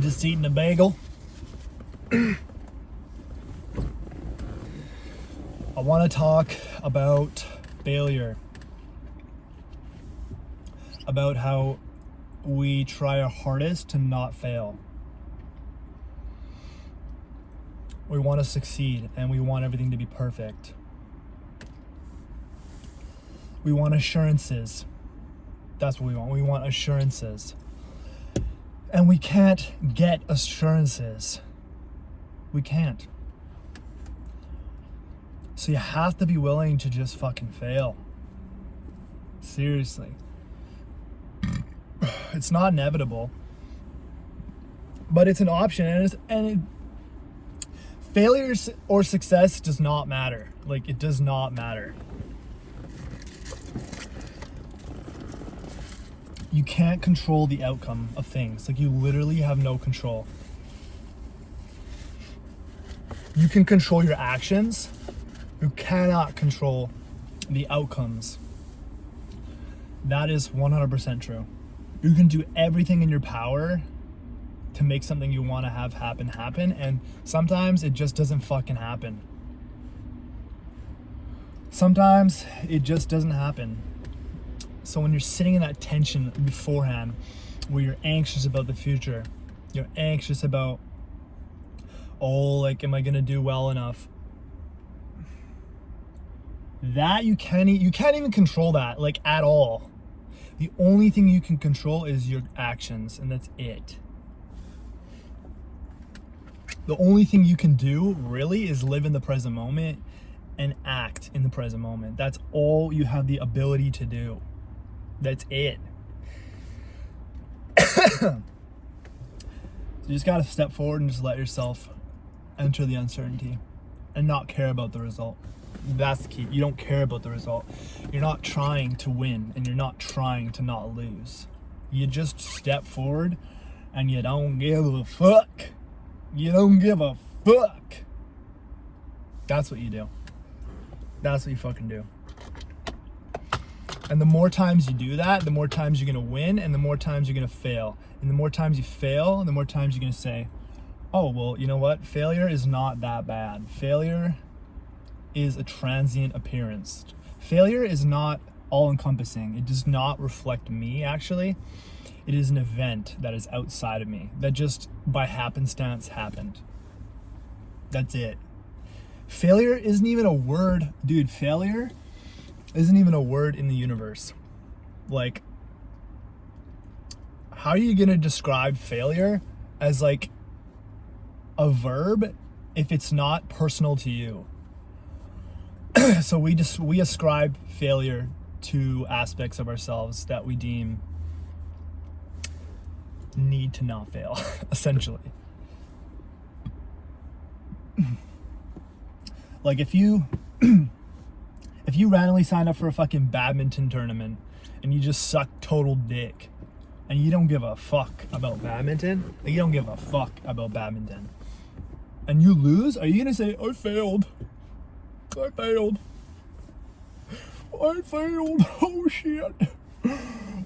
Just eating a bagel. I want to talk about failure. About how we try our hardest to not fail. We want to succeed and we want everything to be perfect. We want assurances. That's what we want. We want assurances. And we can't get assurances. We can't. So you have to be willing to just fucking fail. Seriously. It's not inevitable. But it's an option, failure or success does not matter. Like, it does not matter. You can't control the outcome of things. Like, you literally have no control. You can control your actions. You cannot control the outcomes. That is 100% true. You can do everything in your power to make something you want to have happen, and sometimes it just doesn't fucking happen. Sometimes it just doesn't happen. So when you're sitting in that tension beforehand, where you're anxious about the future, you're anxious about, am I gonna do well enough? That you can't even control that, like, at all. The only thing you can control is your actions, and that's it. The only thing you can do, really, is live in the present moment and act in the present moment. That's all you have the ability to do. That's it. So you just gotta step forward and just let yourself enter the uncertainty and not care about the result. That's the key. You don't care about the result. You're not trying to win, and you're not trying to not lose. You just step forward and you don't give a fuck. You don't give a fuck. That's what you do. That's what you fucking do. And the more times you do that, the more times you're gonna win, and the more times you're gonna fail. And the more times you fail, the more times you're gonna say, oh, well, you know what? Failure is not that bad. Failure is a transient appearance. Failure is not all-encompassing. It does not reflect me, actually. It is an event that is outside of me, that just by happenstance happened. That's it. Failure isn't even a word. Dude, failure isn't even a word in the universe. Like, how are you gonna describe failure as, like, a verb if it's not personal to you? So we ascribe failure to aspects of ourselves that we deem need to not fail, essentially. Like, if you randomly sign up for a fucking badminton tournament and you just suck total dick and you don't give a fuck about badminton, like, you don't give a fuck about badminton, and you lose, are you gonna say, I failed? I failed. Oh shit.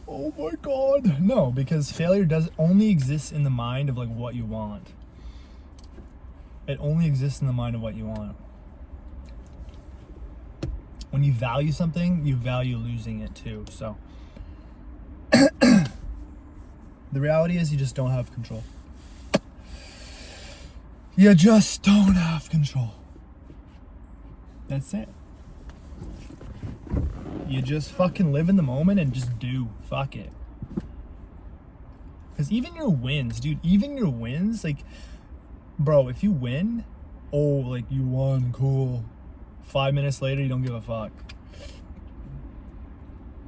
Oh my god. No, because failure only exists in the mind of, like, what you want. It only exists in the mind of what you want. When you value something, you value losing it too. So the reality is, you just don't have control. You just don't have control. That's it. You just fucking live in the moment and just do. Fuck it. Because even your wins, dude, like, bro, if you win, like, you won, cool. 5 minutes later, you don't give a fuck.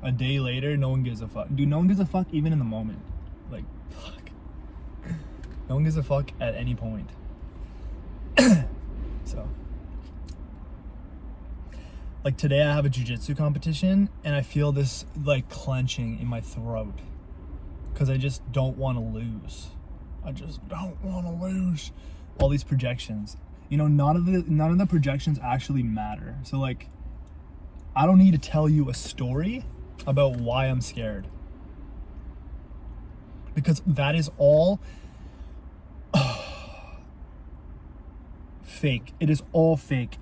A day later, no one gives a fuck. Dude, no one gives a fuck even in the moment. Like, fuck. No one gives a fuck at any point. So, like, today I have a jiu-jitsu competition and I feel this, like, clenching in my throat because I just don't want to lose. I just don't want to lose. All these projections, you know, none of the projections actually matter. So, like, I don't need to tell you a story about why I'm scared, because that is all fake. It is all fake.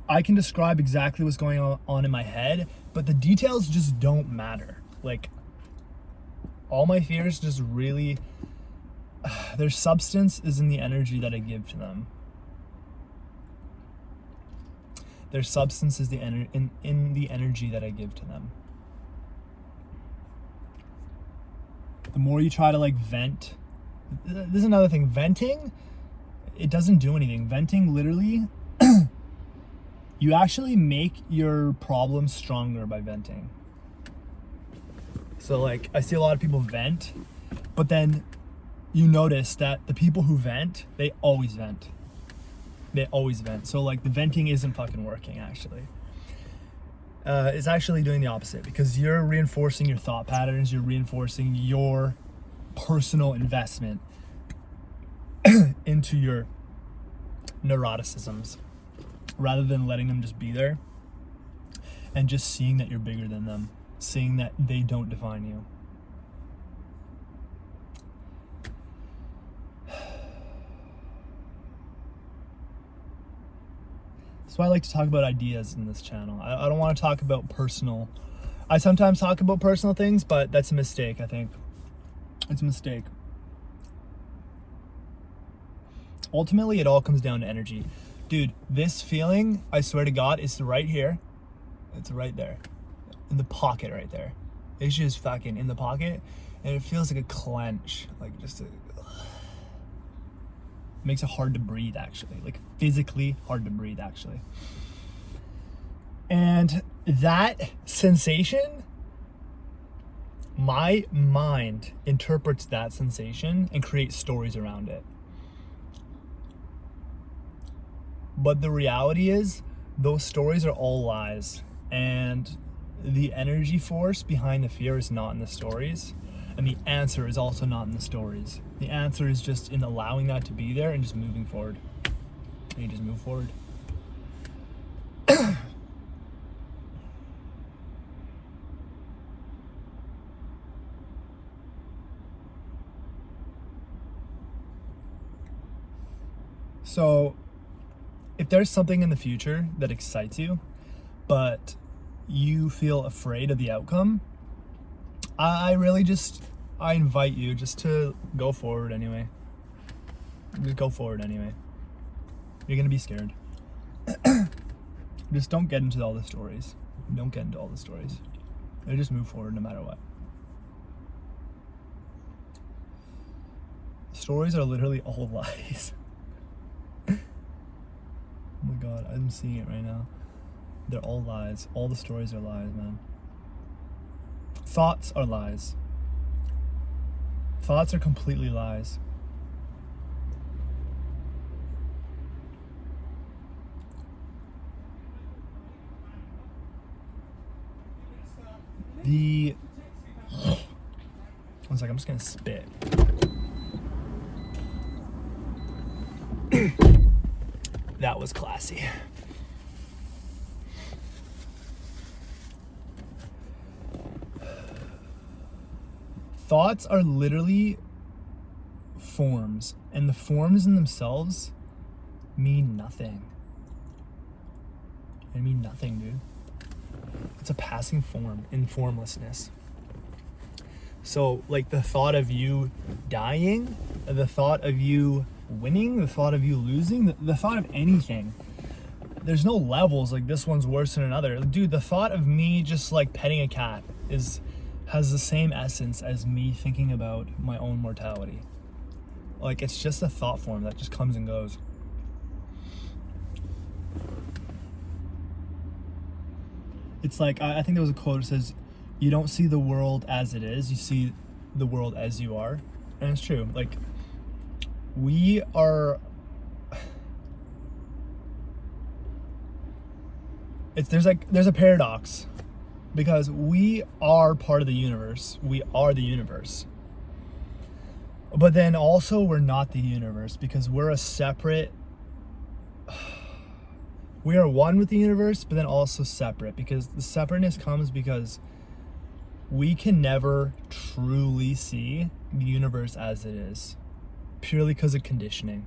I can describe exactly what's going on in my head, but the details just don't matter. Like, all my fears just really, their substance is in the energy that I give to them. Their substance is in the energy that I give to them. The more you try to like vent, this is another thing. Venting, it doesn't do anything. Venting literally, you actually make your problem stronger by venting. So like, I see a lot of people vent, but then you notice that the people who vent, they always vent. They always vent. So like the venting isn't fucking working actually. It's actually doing the opposite, because you're reinforcing your thought patterns, you're reinforcing your personal investment into your neuroticisms, rather than letting them just be there and just seeing that you're bigger than them, seeing that they don't define you. That's why I like to talk about ideas in this channel. I don't want to talk about personal. I sometimes talk about personal things, but that's a mistake, I think. It's a mistake. Ultimately, it all comes down to energy. Dude, this feeling, I swear to God, is right here. It's right there. In the pocket right there. It's just fucking in the pocket. And it feels like a clench. Like just a... makes it hard to breathe, actually. Like physically hard to breathe, actually. And that sensation, my mind interprets that sensation and creates stories around it. But the reality is, those stories are all lies. And the energy force behind the fear is not in the stories. And the answer is also not in the stories. The answer is just in allowing that to be there and just moving forward. And you just move forward. So, if there's something in the future that excites you, but you feel afraid of the outcome, I invite you just to go forward anyway. Just go forward anyway. You're gonna be scared. Just don't get into all the stories. Don't get into all the stories. You just move forward no matter what. Stories are literally all lies. Oh my God, I'm seeing it right now. They're all lies. All the stories are lies, man. Thoughts are lies. Thoughts are completely lies. One second, I'm just gonna spit. That was classy. Thoughts are literally forms, and the forms in themselves mean nothing. They mean nothing, dude. It's a passing form in formlessness. So, like, the thought of you dying, the thought of you winning, the thought of you losing, the thought of anything, there's no levels, like this one's worse than another. Dude, the thought of me just like petting a cat has the same essence as me thinking about my own mortality. Like, it's just a thought form that just comes and goes. It's like, I think there was a quote that says, you don't see the world as it is, you see the world as you are. And it's true. Like, we are... There's a paradox, because we are part of the universe. We are the universe. But then also we're not the universe, because we're a separate... We are one with the universe, but then also separate, because the separateness comes because we can never truly see the universe as it is, purely because of conditioning.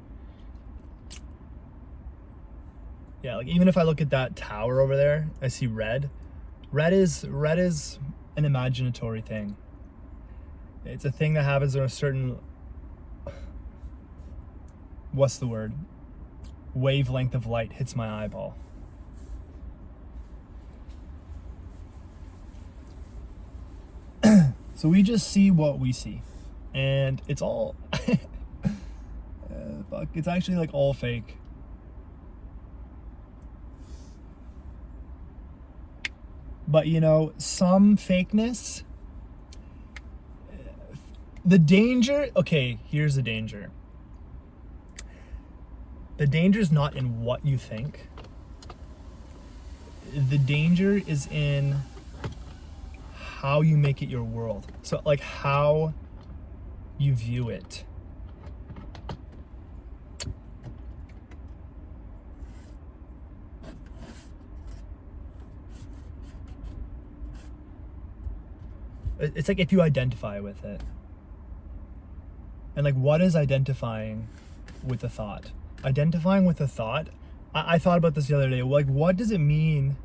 Yeah, like even if I look at that tower over there, I see red. Red is an imaginatory thing. It's a thing that happens in a certain, what's the word? Wavelength of light hits my eyeball. So we just see what we see, and it's all fuck, it's actually like all fake. But you know, some fakeness, the danger, okay, here's the danger. The danger is not in what you think. The danger is in how you make it your world. So like how you view it. It's like if you identify with it. And like, what is identifying with a thought? Identifying with a thought, I thought about this the other day. Like, what does it mean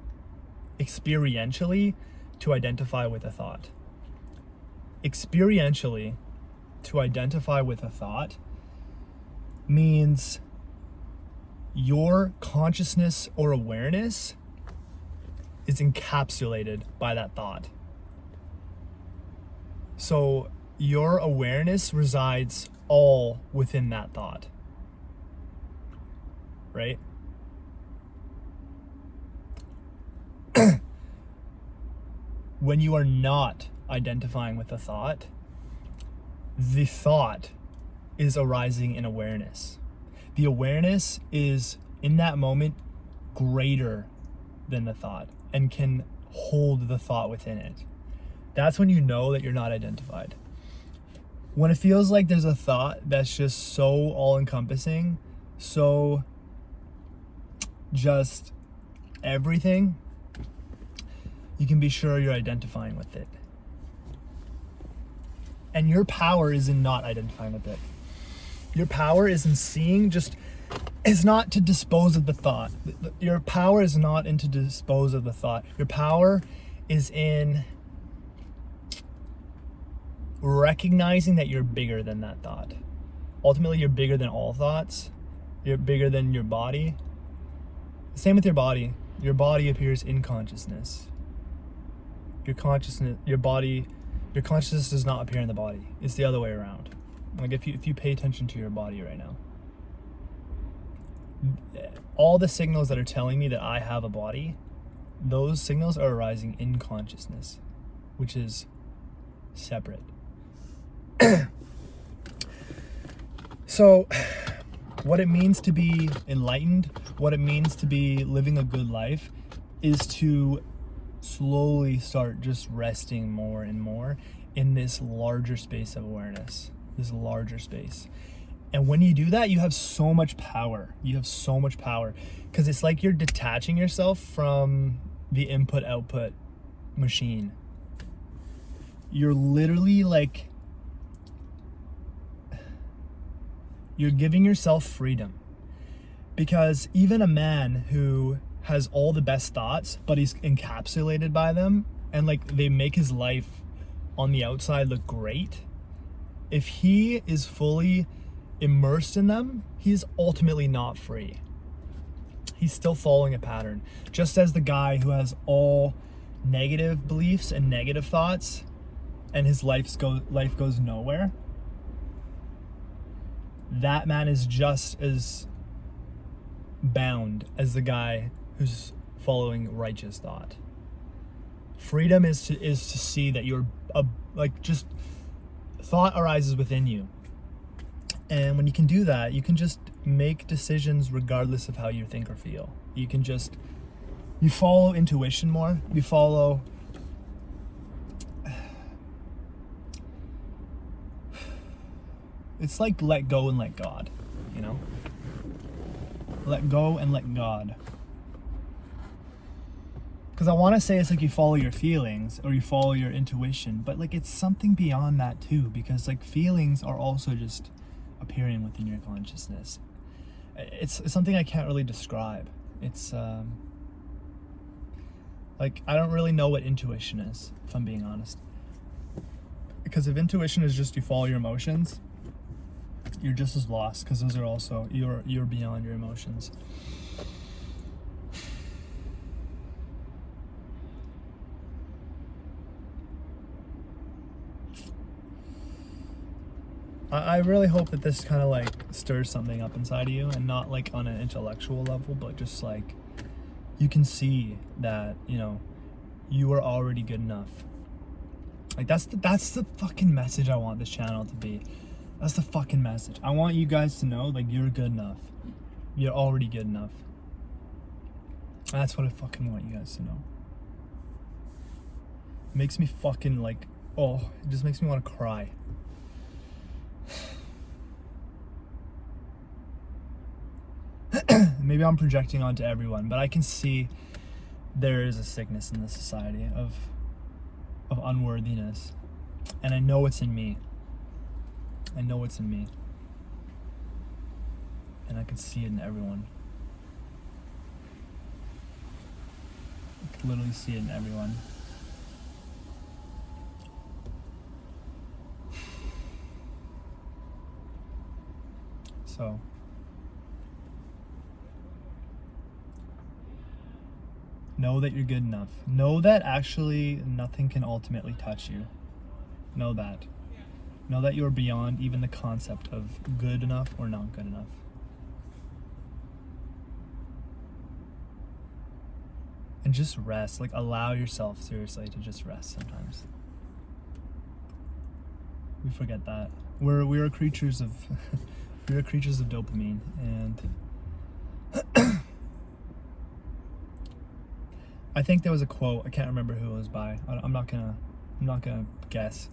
experientially to identify with a thought? Experientially, to identify with a thought means your consciousness or awareness is encapsulated by that thought. So your awareness resides all within that thought, right? When you are not identifying with the thought is arising in awareness. The awareness is, in that moment, greater than the thought and can hold the thought within it. That's when you know that you're not identified. When it feels like there's a thought that's just so all-encompassing, so just everything, you can be sure you're identifying with it. And your power is in not identifying with it. Your power is in seeing, it's not to dispose of the thought. Your power is not in to dispose of the thought. Your power is in recognizing that you're bigger than that thought. Ultimately, you're bigger than all thoughts. You're bigger than your body. Same with your body. Your body appears in consciousness. Your consciousness does not appear in the body. It's the other way around. Like if you pay attention to your body right now, all the signals that are telling me that I have a body, those signals are arising in consciousness, which is separate. So what it means to be enlightened, what it means to be living a good life, is to slowly start just resting more and more in this larger space of awareness, this larger space. And when you do that, you have so much power. You have so much power because it's like you're detaching yourself from the input-output machine. You're literally like, you're giving yourself freedom. Because even a man who has all the best thoughts, but he's encapsulated by them, and like they make his life on the outside look great, if he is fully immersed in them, he's ultimately not free. He's still following a pattern. Just as the guy who has all negative beliefs and negative thoughts, and his life goes nowhere, that man is just as bound as the guy who's following righteous thought. Freedom is to see that you're just thought arises within you. And when you can do that, you can just make decisions regardless of how you think or feel. You follow intuition more. You follow it's like let go and let God, you know? Let go and let God. Because I want to say it's like you follow your feelings or you follow your intuition, but like it's something beyond that too, because like feelings are also just appearing within your consciousness. It's something I can't really describe. It's like, I don't really know what intuition is, if I'm being honest. Because if intuition is just you follow your emotions, you're just as lost, because those are also, you're beyond your emotions. I really hope that this kind of like stirs something up inside of you, and not like on an intellectual level, but just like you can see that, you know, you are already good enough. Like that's the fucking message I want this channel to be. That's the fucking message. I want you guys to know, like, you're good enough. You're already good enough. That's what I fucking want you guys to know. It makes me fucking like, oh, it just makes me want to cry. Maybe I'm projecting onto everyone, but I can see there is a sickness in this society of unworthiness, and I know it's in me. I know it's in me, and I can see it in everyone. I can literally see it in everyone. So know that you're good enough. Know that actually nothing can ultimately touch you. Know that. Know that you're beyond even the concept of good enough or not good enough. And just rest. Like, allow yourself, seriously, to just rest sometimes. We forget that. We are creatures of we are creatures of dopamine, and I think there was a quote, I can't remember who it was by. I'm not gonna guess.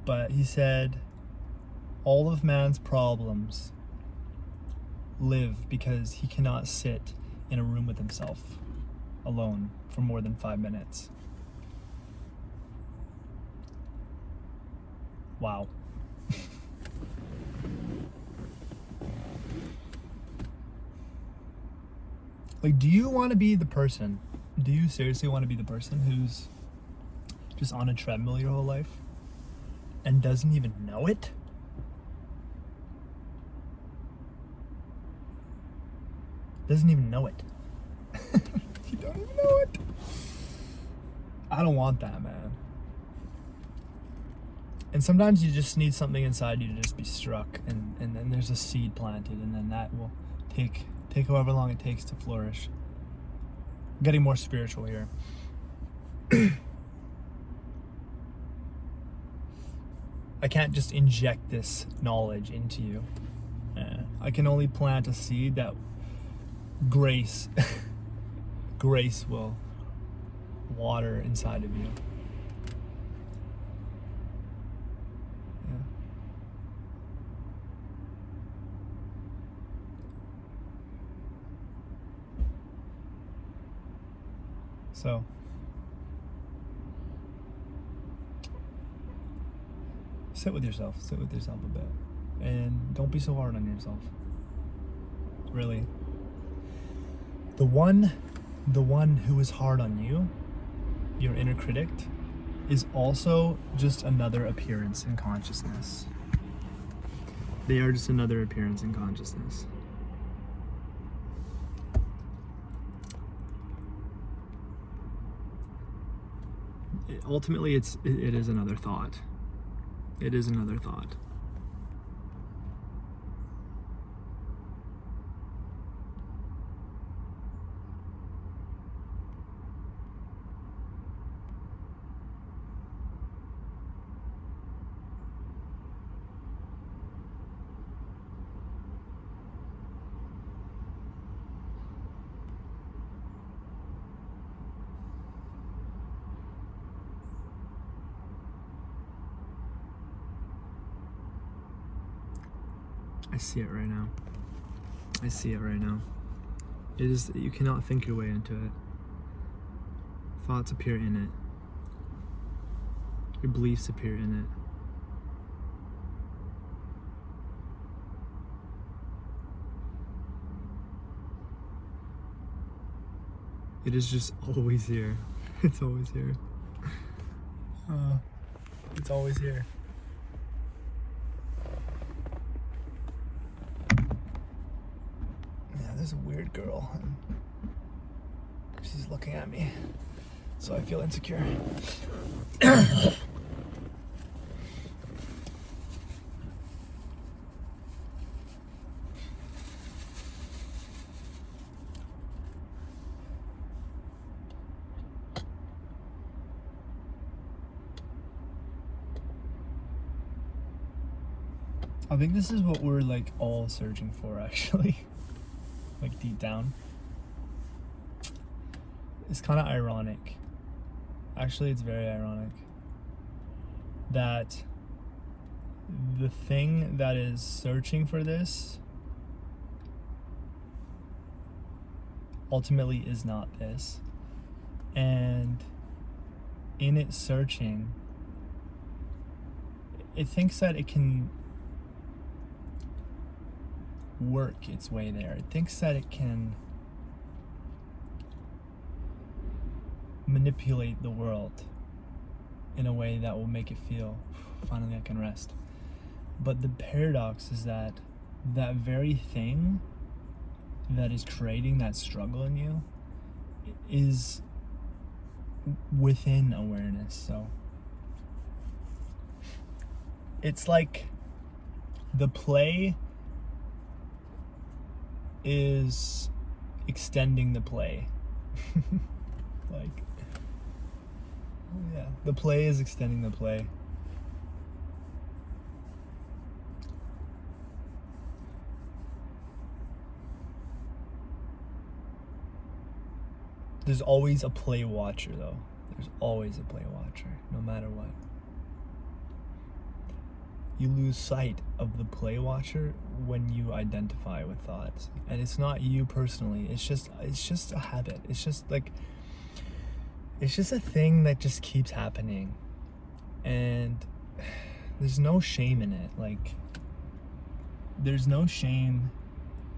But he said, all of man's problems live because he cannot sit in a room with himself alone for more than 5 minutes. Wow. Like, do you want to be the person? Do you seriously want to be the person who's just on a treadmill your whole life and doesn't even know it? Doesn't even know it. You don't even know it. I don't want that, man. And sometimes you just need something inside you to just be struck, and then there's a seed planted, and then that will take however long it takes to flourish. I'm getting more spiritual here. I can't just inject this knowledge into you. I can only plant a seed that grace will water inside of you. Yeah. So sit with yourself a bit, and don't be so hard on yourself. Really. The one who is hard on you, your inner critic, is also just another appearance in consciousness. They are just another appearance in consciousness. Ultimately, it is another thought. It is another thought. I see it right now. I see it right now. It is, you cannot think your way into it. Thoughts appear in it. Your beliefs appear in it. It is just always here. It's always here. It's always here. Yeah, there's a weird girl, and she's looking at me, so I feel insecure. I think this is what we're like all searching for, actually. Like deep down. It's kind of ironic. Actually, it's very ironic that the thing that is searching for this ultimately is not this. And in its searching, it thinks that it can work its way there. It thinks that it can manipulate the world in a way that will make it feel, finally I can rest. But the paradox is that that very thing that is creating that struggle in you is within awareness. So it's like the play is extending the play. Like, yeah, the play is extending the play. There's always a play watcher, though. There's always a play watcher, no matter what. You lose sight of the play watcher when you identify with thoughts, and it's not you personally. It's just a habit. It's just a thing that just keeps happening, and there's no shame in it. Like, there's no shame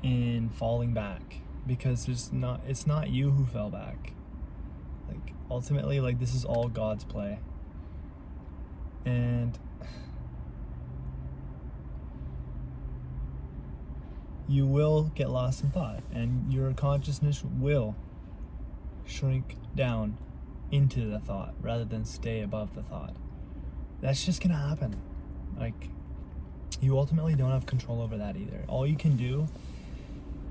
in falling back, because it's not you who fell back. Like, ultimately, like, this is all God's play, and you will get lost in thought, and your consciousness will shrink down into the thought rather than stay above the thought. That's just gonna happen. Like, you ultimately don't have control over that either. All you can do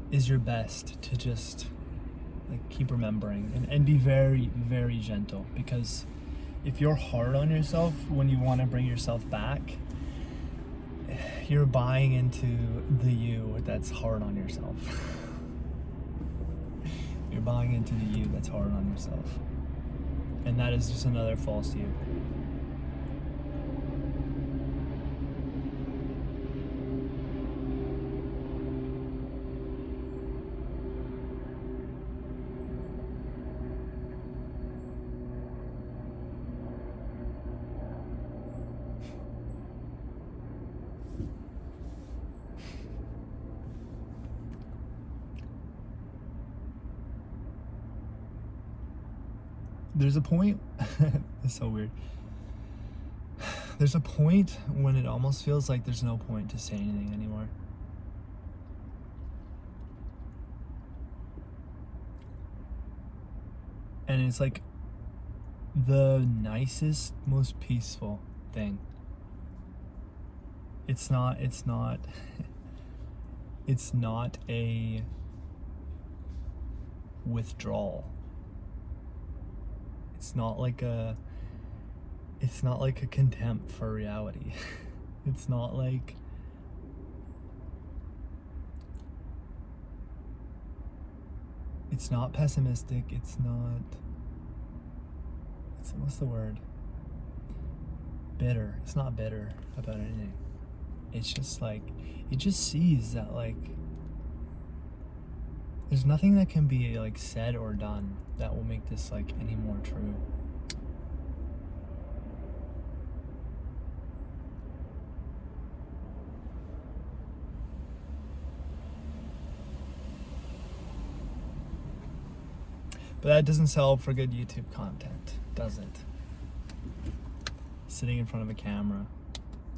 is your best to just like keep remembering and be very, very gentle, because if you're hard on yourself when you want to bring yourself back, you're buying into the you that's hard on yourself. You're buying into the you that's hard on yourself. And that is just another false you. There's a point, it's so weird. There's a point when it almost feels like there's no point to say anything anymore. And it's like the nicest, most peaceful thing. It's not a withdrawal. It's not like a contempt for reality. It's not like it's not pessimistic. It's what's the word? Bitter. It's not bitter about anything. It's just like, it just sees that like there's nothing that can be like said or done that will make this like any more true. But that doesn't sell for good YouTube content, does it? Sitting in front of a camera,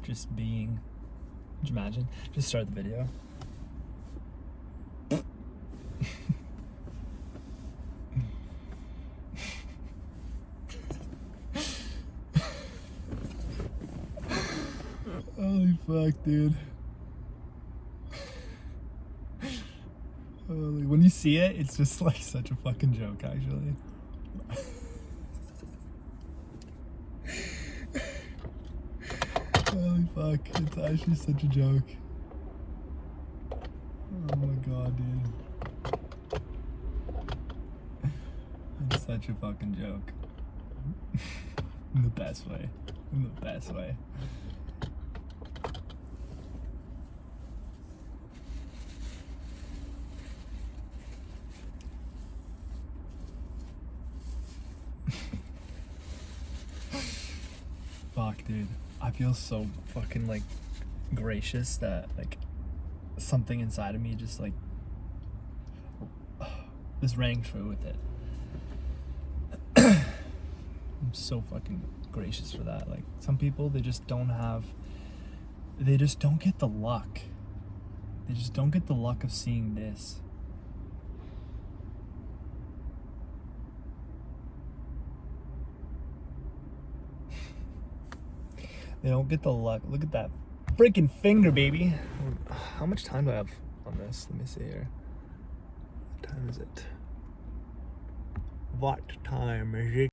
just being. Could you imagine? Just start the video. Holy fuck, dude. Holy, when you see it, it's just like such a fucking joke, actually. Holy fuck, it's actually such a joke. Oh my god, dude. It's such a fucking joke. In the best way. In the best way. Fuck, dude. I feel so fucking like gracious that like something inside of me just like this rang true with it. I'm so fucking gracious for that. Like some people, they just don't get the luck. They just don't get the luck of seeing this. They don't get the luck. Look at that freaking finger, baby. How much time do I have on this? Let me see here. What time is it? What time is it?